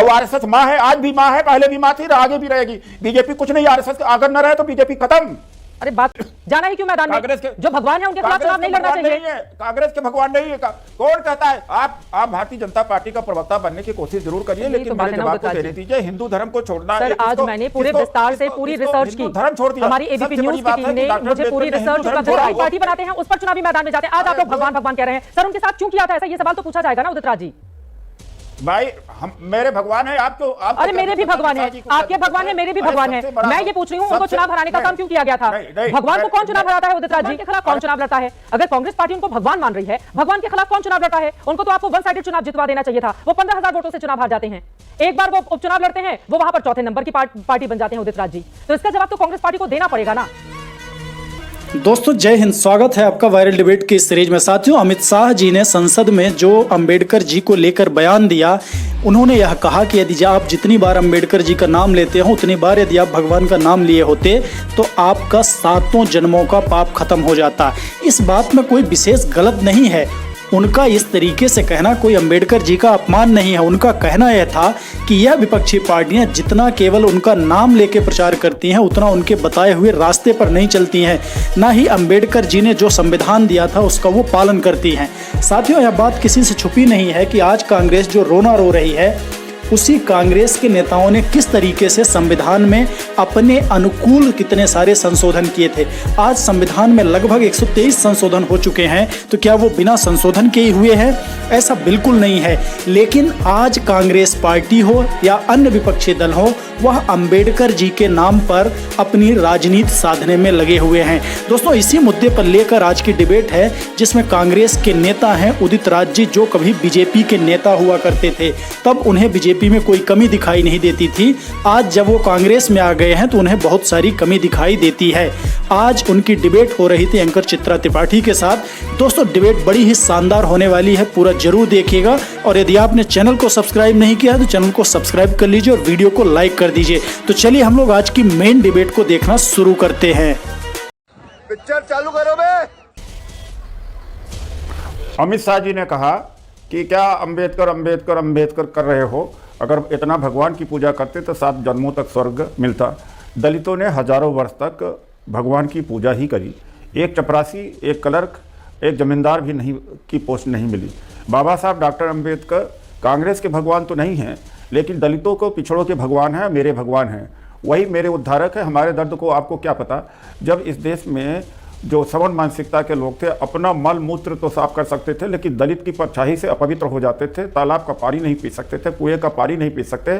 और आरएसएस मां है, आज भी मां है, पहले भी मां थी, आगे भी रहेगी। बीजेपी कुछ नहीं, आरएसएस अगर न रहे तो बीजेपी खत्म। अरे बात जाना ही क्यों मैदान में? कांग्रेस के जो भगवान है उनके खिलाफ चुनाव नहीं लड़ना चाहिए। कांग्रेस के भगवान नहीं है। कौन कहता है? आप भारतीय जनता पार्टी का प्रवक्ता बनने की कोशिश जरूर करिए, लेकिन मेरे जवाब को देने दीजिए। हिंदू धर्म को छोड़ना सर, आज मैंने पूरे विस्तार से पूरी रिसर्च की, धर्म छोड़ दिया। हमारी एबीपी न्यूज की टीम ने मुझे पूरी रिसर्च पार्टी बनाते हैं उस पर चुनावी मैदान में जाते हैं। आज आप लोग भगवान भगवान कह रहे हैं। सर, उनके साथ क्यों किया था ऐसा? ये सवाल तो पूछा जाएगा ना उदित राज जी। भाई हम मेरे भगवान है, आपको अरे मेरे भी भगवान है, आपके भगवान है, मेरे भी भगवान है। मैं ये पूछ रही हूँ उनको चुनाव हराने का काम क्यों किया गया था? भगवान को कौन चुनाव हराता है उदित राज जी? के खिलाफ कौन चुनाव लड़ता है? अगर कांग्रेस पार्टी उनको भगवान मान रही है, भगवान के खिलाफ कौन चुनाव लड़ता है? उनको तो आपको वन साइडेड चुनाव जितवा देना चाहिए था। वो 15,000 वोटों से चुनाव हार जाते हैं। एक बार वो उपचुनाव लड़ते हैं, वो वहां पर चौथे नंबर की पार्टी बन जाते हैं उदित राज जी। तो इसका जवाब तो कांग्रेस पार्टी को देना पड़ेगा ना। दोस्तों जय हिंद, स्वागत है आपका वायरल डिबेट की सीरीज में। साथियों, अमित शाह जी ने संसद में जो अंबेडकर जी को लेकर बयान दिया, उन्होंने यह कहा कि यदि आप जितनी बार अंबेडकर जी का नाम लेते हो उतनी बार यदि आप भगवान का नाम लिए होते तो आपका 7 जन्मों का पाप खत्म हो जाता। इस बात में कोई विशेष गलत नहीं है। उनका इस तरीके से कहना कोई अंबेडकर जी का अपमान नहीं है। उनका कहना यह था कि यह विपक्षी पार्टियां जितना केवल उनका नाम लेके प्रचार करती हैं उतना उनके बताए हुए रास्ते पर नहीं चलती हैं, ना ही अंबेडकर जी ने जो संविधान दिया था उसका वो पालन करती हैं। साथियों, यह बात किसी से छुपी नहीं है कि आज कांग्रेस जो रोना रो रही है, उसी कांग्रेस के नेताओं ने किस तरीके से संविधान में अपने अनुकूल कितने सारे संशोधन किए थे। आज संविधान में लगभग 123 संशोधन हो चुके हैं। तो क्या वो बिना संशोधन के ही हुए हैं? ऐसा बिल्कुल नहीं है। लेकिन आज कांग्रेस पार्टी हो या अन्य विपक्षी दल हो, वह अंबेडकर जी के नाम पर अपनी राजनीति साधने में लगे हुए हैं। दोस्तों, इसी मुद्दे पर लेकर आज की डिबेट है, जिसमें कांग्रेस के नेता हैं उदित राज जी, जो कभी बीजेपी के नेता हुआ करते थे। तब उन्हें बीजेपी में कोई कमी दिखाई नहीं देती थी। आज जब वो कांग्रेस में आ गए हैं तो उन्हें बहुत सारी कमी दिखाई देती है। आज उनकी डिबेट हो रही थी एंकर चित्रा त्रिपाठी के साथ। दोस्तों, डिबेट बड़ी ही शानदार होने वाली है, पूरा जरूर देखिएगा। और यदि आपने चैनल को सब्सक्राइब नहीं किया तो चैनल को सब्सक्राइब कर लीजिए और वीडियो को लाइक कर दीजिए। तो चलिए हम लोग आज की मेन डिबेट को देखना शुरू करते हैं। पिक्चर चालू करो बे। अमित शाह जी ने कहा कि क्या अंबेडकर अंबेडकर अंबेडकर कर रहे हो? अगर इतना भगवान की पूजा करते तो 7 जन्मों तक स्वर्ग मिलता। दलितों ने हजारों वर्ष तक भगवान की पूजा ही करी। एक चपरासी, एक क्लर्क, एक जमींदार भी नहीं की पोस्ट नहीं मिली। बाबा साहब डॉक्टर अंबेडकर कांग्रेस के भगवान तो नहीं हैं, लेकिन दलितों को, पिछड़ों के भगवान हैं, मेरे भगवान हैं। वही मेरे उद्धारक है। हमारे दर्द को आपको क्या पता? जब इस देश में जो सवर्ण मानसिकता के लोग थे, अपना मल मूत्र तो साफ कर सकते थे, लेकिन दलित की परछाई से अपवित्र हो जाते थे। तालाब का पानी नहीं पी सकते थे, कुएं का पानी नहीं पी सकते।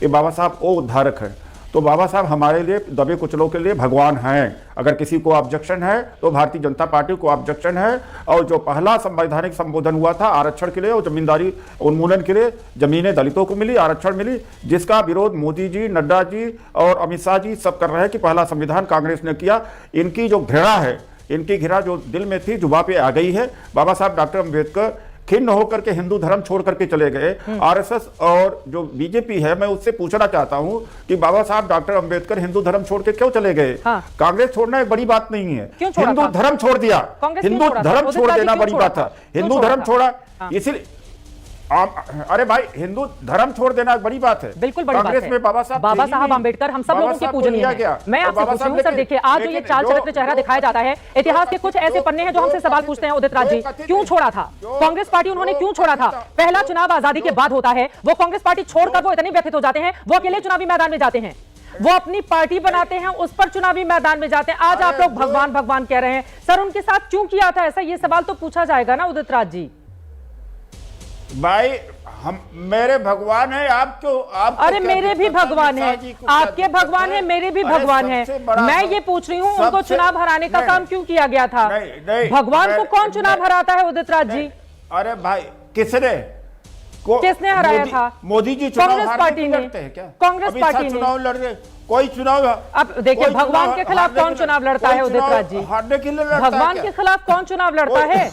ये बाबा साहब वो उद्धारक है। तो बाबा साहब हमारे लिए, दबे कुचलों के लिए भगवान हैं। अगर किसी को ऑब्जेक्शन है तो भारतीय जनता पार्टी को ऑब्जेक्शन है। और जो पहला संवैधानिक संबोधन हुआ था आरक्षण के लिए और जमींदारी उन्मूलन के लिए, जमीनें दलितों को मिली, आरक्षण मिली, जिसका विरोध मोदी जी, नड्डा जी और अमित शाह जी सब कर रहे हैं कि पहला संविधान कांग्रेस ने किया। इनकी जो घृणा है, इनकी घृणा जो दिल में थी जुबां पे आ गई है। बाबा साहब डॉक्टर अंबेडकर खिन्न होकर के हिंदू धर्म छोड़ करके चले गए। आरएसएस और जो बीजेपी है, मैं उससे पूछना चाहता हूं कि बाबा साहब डॉक्टर अंबेडकर हिंदू धर्म छोड़ के क्यों चले गए? हाँ। कांग्रेस छोड़ना एक बड़ी बात नहीं है। हिंदू धर्म छोड़ दिया, हिंदू धर्म छोड़ देना बड़ी बात है। हिंदू धर्म छोड़ा, इसीलिए अरे भाई, हिंदू धर्म छोड़ देना बड़ी बात है। बिल्कुल बड़ी बात है। में बाबा साहब अंबेडकर हम सब लोगों के पूजनीय हैं। मैं आपसे पूछ रही हूं सर, देखिए आज जो ये चाल चरित्र चेहरा दिखाया जाता है, इतिहास के कुछ ऐसे पन्ने हैं जो हमसे सवाल पूछते हैं उदित राज जी, क्यों छोड़ा था कांग्रेस पार्टी? उन्होंने क्यों छोड़ा था? पहला चुनाव आजादी के बाद होता है, वो कांग्रेस पार्टी छोड़कर वो इतने व्यथित हो जाते हैं, वो अकेले चुनावी मैदान में जाते हैं, वो अपनी पार्टी बनाते हैं, उस पर चुनावी मैदान में जाते हैं। आज आप लोग भगवान भगवान कह रहे हैं। सर, उनके साथ क्यों किया था ऐसा? ये सवाल तो पूछा जाएगा ना उदित राज जी। भाई हम, मेरे भगवान है, आप क्यों? आप अरे मेरे भी भगवान है, आपके भगवान है, मेरे भी भगवान है। मैं ये पूछ रही हूँ उनको चुनाव हराने का काम क्यों किया गया था? भगवान को कौन चुनाव हराता है उदित राज जी? अरे भाई, किसने हराया था? मोदी जी कांग्रेस पार्टी ने। कांग्रेस पार्टी ने चुनाव लड़ रहे। कोई चुनाव, अब देखिए भगवान के खिलाफ कौन चुनाव लड़ता है उदित राज जी? हारने के लिए भगवान के खिलाफ कौन चुनाव लड़ता है?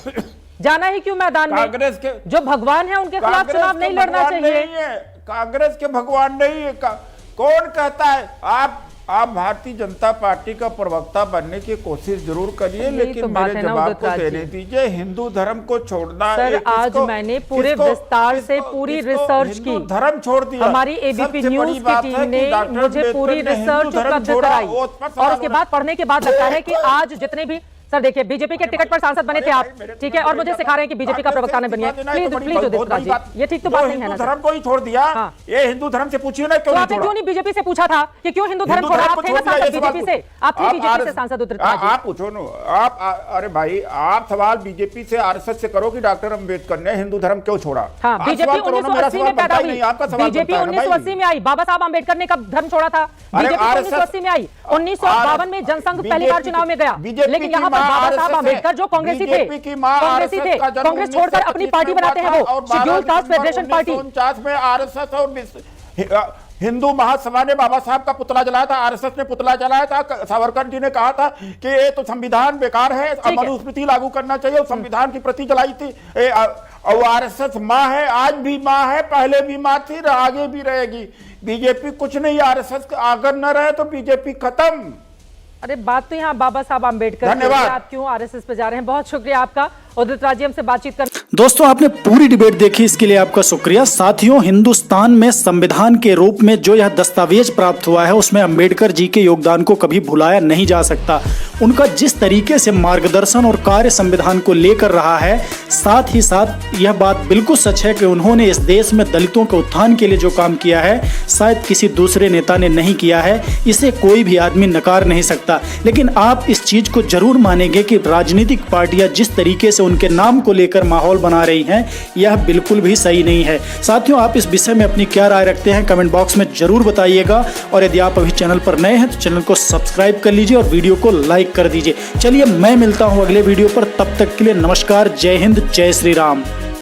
जाना ही क्यों मैदान में? कांग्रेस के जो भगवान है उनके खिलाफ चुनाव नहीं लड़ना चाहिए। कांग्रेस के भगवान नहीं है। कौन कहता है? आप आप भारतीय जनता पार्टी का प्रवक्ता बनने की कोशिश जरूर करिए, यही लेकिन तो बात मेरे है ना जवाब उदित को राज जी। देने दीजिए। हिंदू धर्म को छोड़ना सर, ये आज किसको- मैंने पूरे किसको- विस्तार से किसको- पूरी किसको रिसर्च हिंदू की। धर्म छोड़ दिया। हमारी एबीपी सबसे न्यूज बड़ी की बात टीम है कि ने डॉक्टर मुझे अम्बेडकर पूरी ने हिंदू रिसर्च धर्म उपलब्ध छोड़ा, कराई वो उस पर और सवाल उसके होना- बाद पढ़ने के बाद लगता है कि आज जितने भी सर देखिए बीजेपी के टिकट पर सांसद बने थे आप, ठीक है, और मुझे सिखा रहे हैं कि बीजेपी का प्रवक्ता ने बनिए। प्लीज प्लीज उदित राज जी, ये ठीक तो बात नहीं है ना सर। धर्म को ही छोड़ दिया। हाँ। ये हिंदू धर्म से पूछिए ना, तो क्यों नहीं आपने छोड़ा? क्यों नहीं बीजेपी से पूछा था कि क्यों हिंदू धर्म हिंदू छोड़ा? धर्म आप को थे ना छोड़ दिया, सांसद ये सवाल बीजेपी से, आप थे आप बीजेपी से सांसद उदित राज जी। आप पूछो ना, अरे भाई, आप सवाल बीजेपी से आरएसएस से करो कि डॉक्टर अंबेडकर ने हिंदू धर्म क्यों छोड़ा? हाँ, आप बीजेपी सवाल करो ना, मेरा 1980 सवाल में पैदा बनता ही हुई। नहीं, आपका सवाल बीजेपी बनता है ना भाई। 1980 में आई। बाबा साहब अंबेडकर ने कब धर्म छोड़ा था? अरे बीजेपी 1980 में आई। 1952 में जनसंघ पहली बार चुनाव में गया, लेकिन यहाँ पर बाबा साहब अंबेडकर जो कांग्रेसी थे, कांग्रेसी थे, कांग्रेस छोड़कर अपनी पार्टी बनाते हैं वो शेड्यूल कास्ट फेडरेशन पार्टी। 1949 में आरएसएस और हिंदू महासभा ने बाबा साहब का पुतला जलाया था, आरएसएस ने पुतला जलाया था। सावरकर जी ने कहा था कि ये तो संविधान बेकार है, मनुस्मृति लागू करना चाहिए, संविधान की प्रति जलाई थी। और आरएसएस माँ है, आज भी माँ है, पहले भी माँ थी, आगे भी रहेगी। बीजेपी कुछ नहीं, आरएसएस अगर न रहे तो बीजेपी खत्म। अरे बात तो यहाँ बाबा साहब अंबेडकर, धन्यवाद। आप क्यों आरएसएस पे जा रहे हैं? बहुत शुक्रिया आपका उदित राज जी, हमसे बातचीत कर। दोस्तों, आपने पूरी डिबेट देखी, इसके लिए आपका शुक्रिया। साथियों, हिंदुस्तान में संविधान के रूप में जो यह दस्तावेज प्राप्त हुआ है उसमें अंबेडकर जी के योगदान को कभी भुलाया नहीं जा सकता। उनका जिस तरीके से मार्गदर्शन और कार्य संविधान को लेकर रहा है, साथ ही साथ यह बात बिल्कुल सच है कि उन्होंने इस देश में दलितों के उत्थान के लिए जो काम किया है शायद किसी दूसरे नेता ने नहीं किया है। इसे कोई भी आदमी नकार नहीं सकता। लेकिन आप इस चीज को जरूर मानेंगे कि राजनीतिक पार्टियां जिस तरीके से उनके नाम को लेकर माहौल बना रही हैं, यह बिल्कुल भी सही नहीं है। साथियों, आप इस विषय में अपनी क्या राय रखते हैं कमेंट बॉक्स में जरूर बताइएगा, और यदि आप अभी चैनल पर नए हैं तो चैनल को सब्सक्राइब कर लीजिए और वीडियो को लाइक कर दीजिए। चलिए, मैं मिलता हूं अगले वीडियो पर, तब तक के लिए नमस्कार, जय हिंद, जय श्री राम।